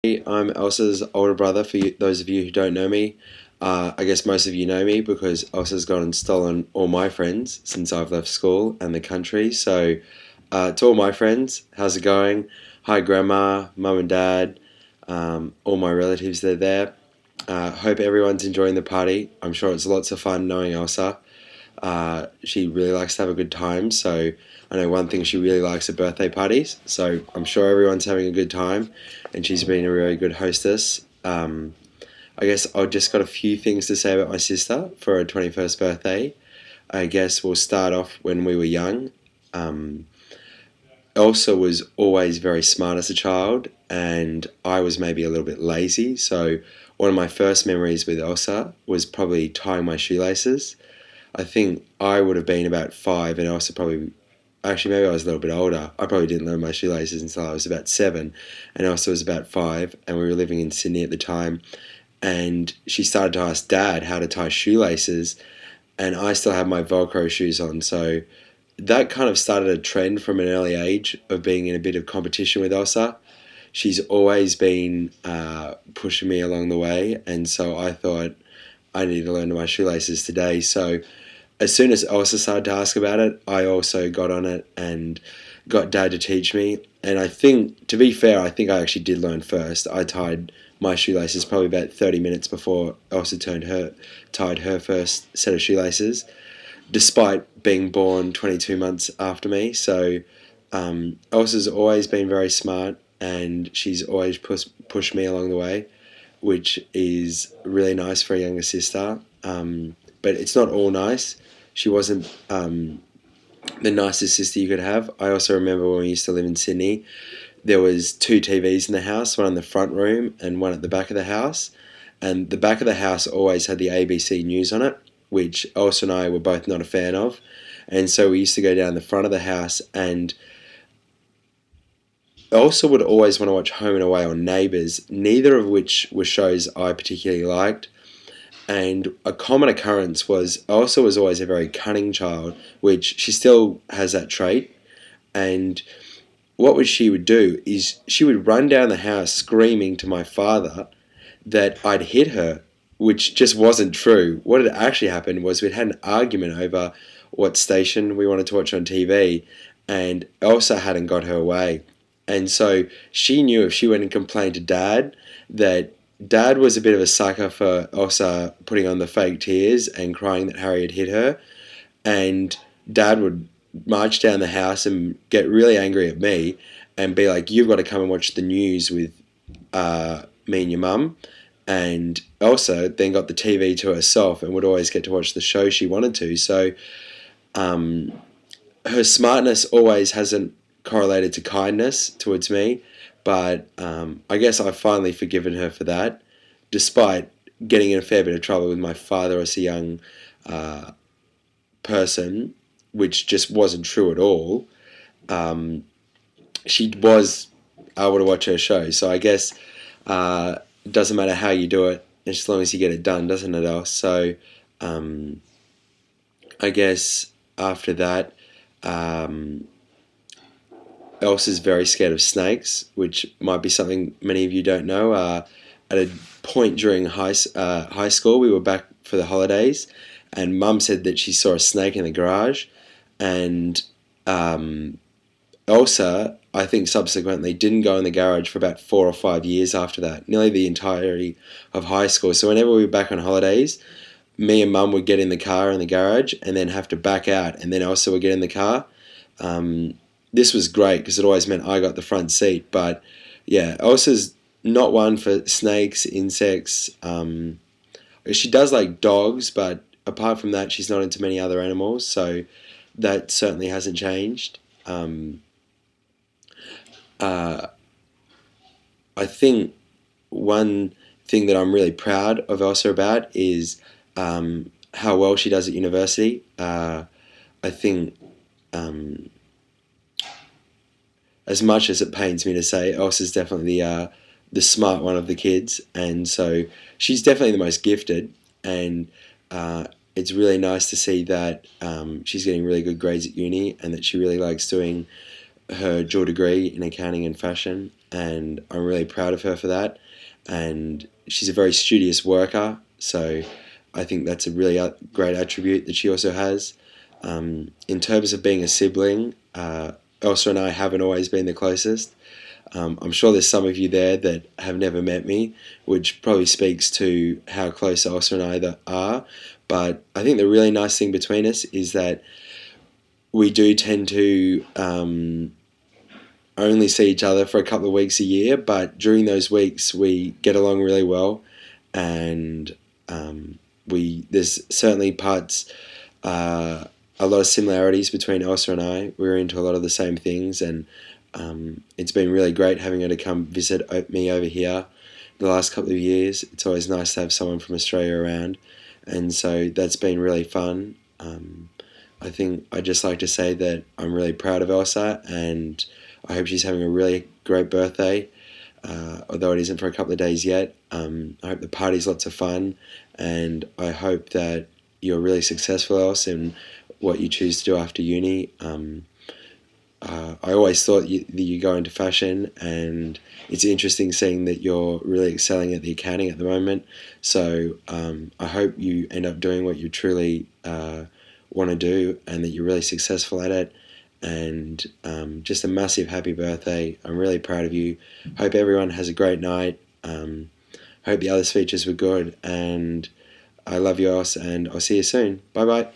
I'm Elsa's older brother. For those of you who don't know me, I guess most of you know me because Elsa's gone and stolen all my friends since I've left school and the country. So, to all my friends, how's it going? Hi, Grandma, Mum and Dad, all my relatives, they're there. Hope everyone's enjoying the party. I'm sure it's lots of fun knowing Elsa. She really likes to have a good time, so I know one thing she really likes are birthday parties. So I'm sure everyone's having a good time, and she's been a really good hostess. I guess I've just got a few things to say about my sister for her 21st birthday. I guess we'll start off when we were young. Um, Elsa was always very smart as a child, and I was maybe a little bit lazy. So one of my first memories with Elsa was probably tying my shoelaces. I think I would have been about five, and Elsa probably, actually, maybe I was a little bit older. I probably didn't learn my shoelaces until I was about seven, and Elsa was about five, and we were living in Sydney at the time. And she started to ask Dad how to tie shoelaces, and I still had my Velcro shoes on. So that kind of started a trend from an early age of being in a bit of competition with Elsa. She's always been pushing me along the way, and so I thought I need to learn my shoelaces today. So as soon as Elsa started to ask about it, I also got on it and got Dad to teach me. And I think, to be fair, I think I actually did learn first. I tied my shoelaces probably about 30 minutes before Elsa tied her first set of shoelaces, despite being born 22 months after me. So Elsa's always been very smart, and she's always pushed me along the way, which is really nice for a younger sister. But it's not all nice. She wasn't the nicest sister you could have. I also remember when we used to live in Sydney, there was two TVs in the house, one in the front room and one at the back of the house. And the back of the house always had the ABC News on it, which Elsa and I were both not a fan of. And so we used to go down the front of the house, and Elsa would always want to watch Home and Away or Neighbours, neither of which were shows I particularly liked. And a common occurrence was Elsa was always a very cunning child, which she still has that trait. And she would do is she would run down the house screaming to my father that I'd hit her, which just wasn't true. What had actually happened was we'd had an argument over what station we wanted to watch on TV, and Elsa hadn't got her way. And so she knew if she went and complained to Dad, that Dad was a bit of a sucker for Elsa putting on the fake tears and crying that Harry had hit her. And Dad would march down the house and get really angry at me and be like, "You've got to come and watch the news with me and your mum." And Elsa then got the TV to herself and would always get to watch the show she wanted to. So um, her smartness always hasn't correlated to kindness towards me, but I guess I've finally forgiven her for that, despite getting in a fair bit of trouble with my father as a young person, which just wasn't true at all. Um, she was able to watch her show, so I guess it doesn't matter how you do it, as long as you get it done, doesn't it, else? So um, I guess after that, Elsa's very scared of snakes, which might be something many of you don't know. At a point during high school, we were back for the holidays, and Mum said that she saw a snake in the garage, and Elsa, I think, subsequently didn't go in the garage for about 4 or 5 years after that, nearly the entirety of high school. So whenever we were back on holidays, me and Mum would get in the car in the garage and then have to back out, and then Elsa would get in the car. This was great because it always meant I got the front seat. But yeah, Elsa's not one for snakes, insects. She does like dogs, but apart from that, she's not into many other animals. So that certainly hasn't changed. Uh, I think one thing that I'm really proud of Elsa about is how well she does at university. I think as much as it pains me to say, Elsa's definitely the smart one of the kids, and so she's definitely the most gifted. And it's really nice to see that she's getting really good grades at uni, and that she really likes doing her dual degree in accounting and fashion, and I'm really proud of her for that. And she's a very studious worker, so I think that's a really great attribute that she also has. In terms of being a sibling, Elsa and I haven't always been the closest. I'm sure there's some of you there that have never met me, which probably speaks to how close Elsa and I are. But I think the really nice thing between us is that we do tend to only see each other for a couple of weeks a year, but during those weeks we get along really well, and we there's certainly parts, a lot of similarities between Elsa and I. We're into a lot of the same things, and it's been really great having her to come visit me over here the last couple of years. It's always nice to have someone from Australia around, and so that's been really fun. I think I'd just like to say that I'm really proud of Elsa, and I hope she's having a really great birthday, although it isn't for a couple of days yet. I hope the party's lots of fun, and I hope that you're really successful, Elsa, in what you choose to do after uni. I always thought that you go into fashion, and it's interesting seeing that you're really excelling at the accounting at the moment. So I hope you end up doing what you truly want to do, and that you're really successful at it. And just a massive happy birthday. I'm really proud of you. Hope everyone has a great night. Hope the other speeches were good, and I love you, Os, and I'll see you soon. Bye bye.